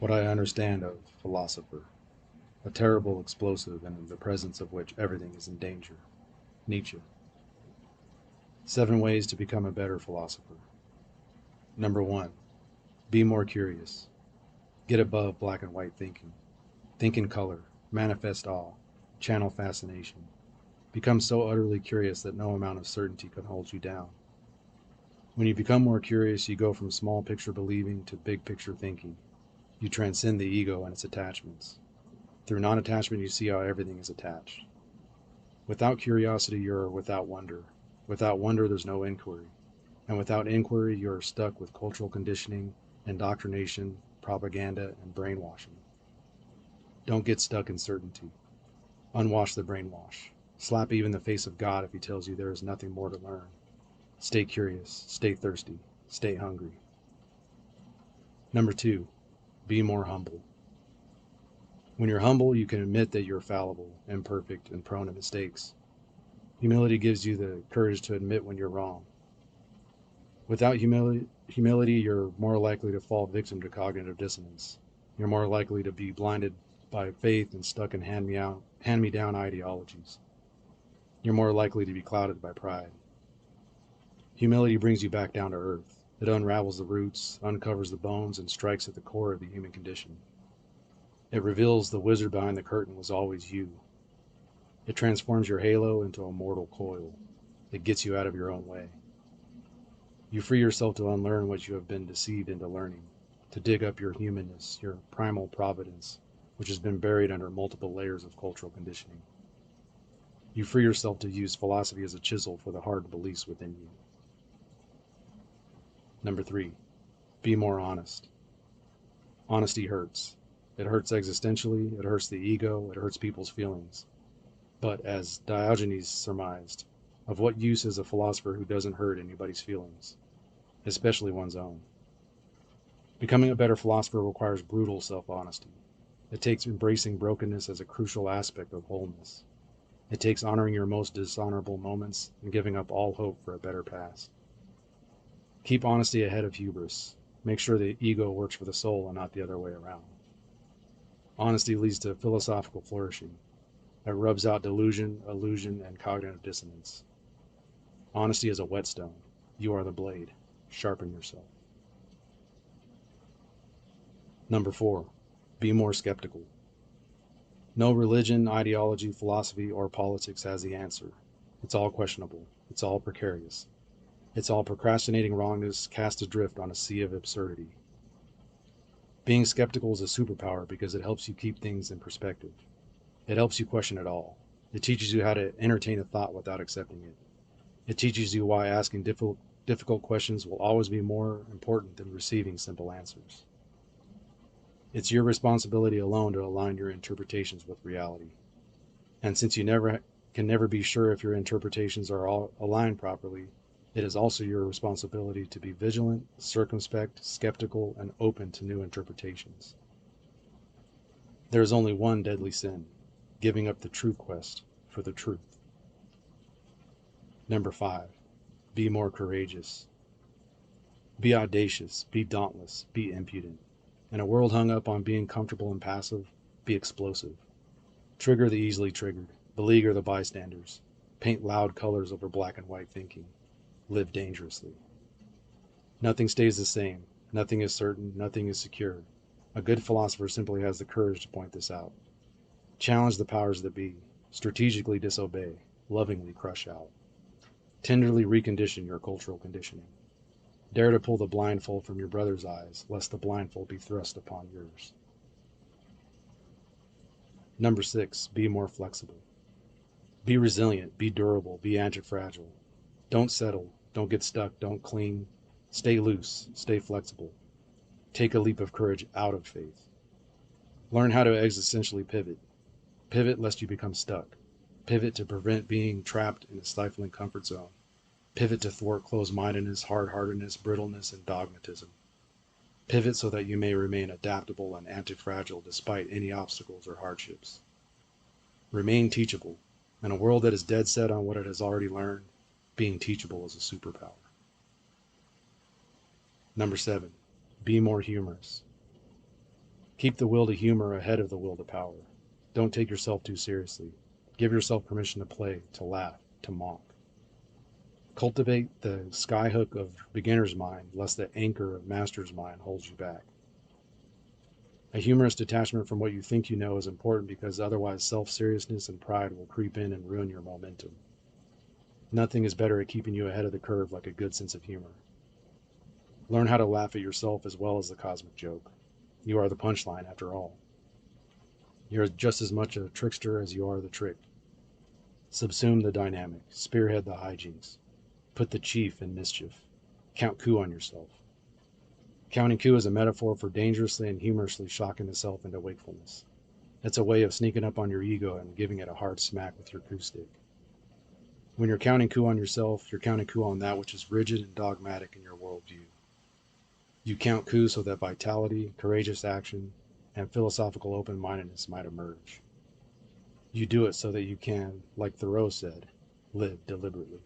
What I understand of Philosopher, a terrible explosive in the presence of which everything is in danger. Nietzsche. 7 ways to become a better philosopher. Number 1. Be more curious. Get above black and white thinking. Think in color. Manifest awe. Channel fascination. Become so utterly curious that no amount of certainty can hold you down. When you become more curious, you go from small picture believing to big picture thinking. You transcend the ego and its attachments. Through non-attachment, you see how everything is attached. Without curiosity, you're without wonder. Without wonder, there's no inquiry. And without inquiry, you're stuck with cultural conditioning, indoctrination, propaganda, and brainwashing. Don't get stuck in certainty. Unwash the brainwash. Slap even the face of God if he tells you there is nothing more to learn. Stay curious, stay thirsty, stay hungry. Number 2, be more humble. When you're humble, you can admit that you're fallible, imperfect, and prone to mistakes. Humility gives you the courage to admit when you're wrong. Without humility, you're more likely to fall victim to cognitive dissonance. You're more likely to be blinded by faith and stuck in hand-me-down ideologies. You're more likely to be clouded by pride. Humility brings you back down to earth. It unravels the roots, uncovers the bones, and strikes at the core of the human condition. It reveals the wizard behind the curtain was always you. It transforms your halo into a mortal coil. It gets you out of your own way. You free yourself to unlearn what you have been deceived into learning, to dig up your humanness, your primal providence, which has been buried under multiple layers of cultural conditioning. You free yourself to use philosophy as a chisel for the hard beliefs within you. Number 3, be more honest. Honesty hurts. It hurts existentially, it hurts the ego, it hurts people's feelings. But as Diogenes surmised, of what use is a philosopher who doesn't hurt anybody's feelings, especially one's own? Becoming a better philosopher requires brutal self-honesty. It takes embracing brokenness as a crucial aspect of wholeness. It takes honoring your most dishonorable moments and giving up all hope for a better past. Keep honesty ahead of hubris. Make sure the ego works for the soul and not the other way around. Honesty leads to philosophical flourishing. It rubs out delusion, illusion, and cognitive dissonance. Honesty is a whetstone. You are the blade. Sharpen yourself. Number 4, be more skeptical. No religion, ideology, philosophy, or politics has the answer. It's all questionable. It's all precarious. It's all procrastinating wrongness cast adrift on a sea of absurdity. Being skeptical is a superpower because it helps you keep things in perspective. It helps you question it all. It teaches you how to entertain a thought without accepting it. It teaches you why asking difficult questions will always be more important than receiving simple answers. It's your responsibility alone to align your interpretations with reality. And since you can never be sure if your interpretations are all aligned properly, it is also your responsibility to be vigilant, circumspect, skeptical, and open to new interpretations. There is only one deadly sin: giving up the true quest for the truth. Number 5, be more courageous. Be audacious, be dauntless, be impudent. In a world hung up on being comfortable and passive, be explosive. Trigger the easily triggered, beleaguer the bystanders, paint loud colors over black and white thinking. Live dangerously. Nothing stays the same, nothing is certain, nothing is secure. A good philosopher simply has the courage to point this out. Challenge the powers that be, strategically disobey, lovingly crush out. Tenderly recondition your cultural conditioning. Dare to pull the blindfold from your brother's eyes, lest the blindfold be thrust upon yours. Number 6, be more flexible. Be resilient, be durable, be anti-fragile. Don't settle, don't get stuck, don't cling. Stay loose, stay flexible. Take a leap of courage out of faith. Learn how to existentially pivot. Pivot lest you become stuck. Pivot to prevent being trapped in a stifling comfort zone. Pivot to thwart closed-mindedness, hard-heartedness, brittleness, and dogmatism. Pivot so that you may remain adaptable and anti-fragile despite any obstacles or hardships. Remain teachable. In a world that is dead set on what it has already learned, being teachable is a superpower. Number 7, be more humorous. Keep the will to humor ahead of the will to power. Don't take yourself too seriously. Give yourself permission to play, to laugh, to mock. Cultivate the skyhook of beginner's mind, lest the anchor of master's mind holds you back. A humorous detachment from what you think you know is important because otherwise self-seriousness and pride will creep in and ruin your momentum. Nothing is better at keeping you ahead of the curve like a good sense of humor. Learn how to laugh at yourself as well as the cosmic joke. You are the punchline after all. You're just as much a trickster as you are the tricked. Subsume the dynamic, spearhead the hijinks, put the chief in mischief. Count coup on yourself. Counting coup is a metaphor for dangerously and humorously shocking the self into wakefulness. It's a way of sneaking up on your ego and giving it a hard smack with your coup stick. When you're counting coup on yourself, you're counting coup on that which is rigid and dogmatic in your worldview. You count coup so that vitality, courageous action, and philosophical open-mindedness might emerge. You do it so that you can, like Thoreau said, live deliberately.